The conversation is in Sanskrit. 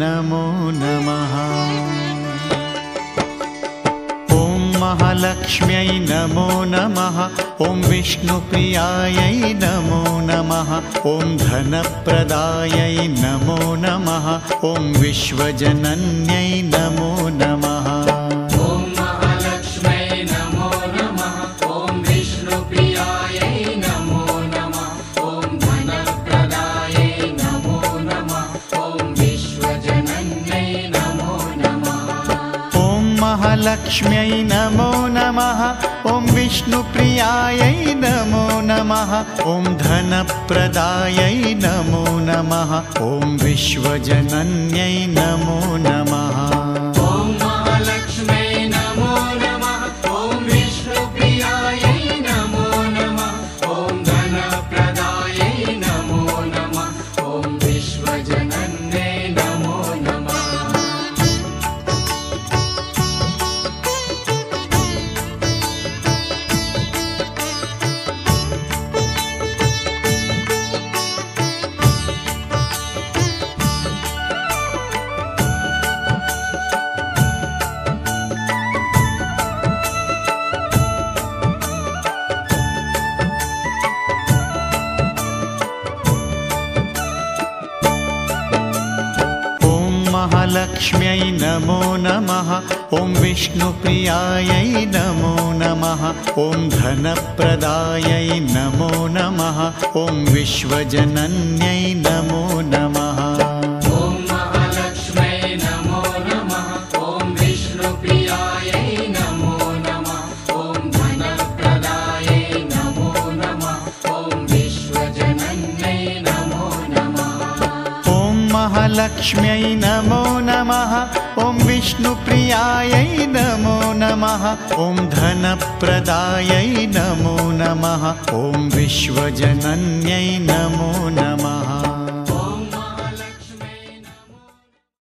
नमो नमः। ॐ महालक्ष्म्यै नमो नमः। ॐ विष्णुप्रियायै नमो नमः। ॐ धनप्रदायै नमो नमः। ॐ विश्वजनन्यै नमो नमः। ॐ महालक्ष्म्यै नमो नमः। ॐ विष्णुप्रियायै नमो नमः। ॐ धनप्रदायै नमो नमः। ॐ विश्वजनन्यै नमो नमः। ॐ महालक्ष्म्यै नमो नमः। ॐ विष्णुप्रियायै नमो नमः। ॐ धनप्रदायै नमो नमः। ॐ विश्वजनन्यै नमो नमः। ॐ महालक्ष्म्यै नमो नमः। ॐ विष्णुप्रियायै नमो नमः। ॐ धनप्रदायै नमो नमः। ॐ विश्वजनन्यै नमो नमः। महालक्ष्म्यै नमो नमः। ॐ विष्णुप्रियायै नमो नमः। ॐ धनप्रदायै नमो नमः। ॐ विश्वजनन्यै नमो नमः। ॐ महालक्ष्म्यै नमो नमः। ॐ विष्णुप्रियायै नमो नमः। ॐ धनप्रदायै नमो नमः। ॐ विश्वजनन्यै नमो नमः। ॐ महालक्ष्म्यै नमो नमः। ॐ विष्णुप्रियायै नमो नमः। ॐ धनप्रदायै नमो नमः। ॐ विश्वजनन्यै नमो नमः।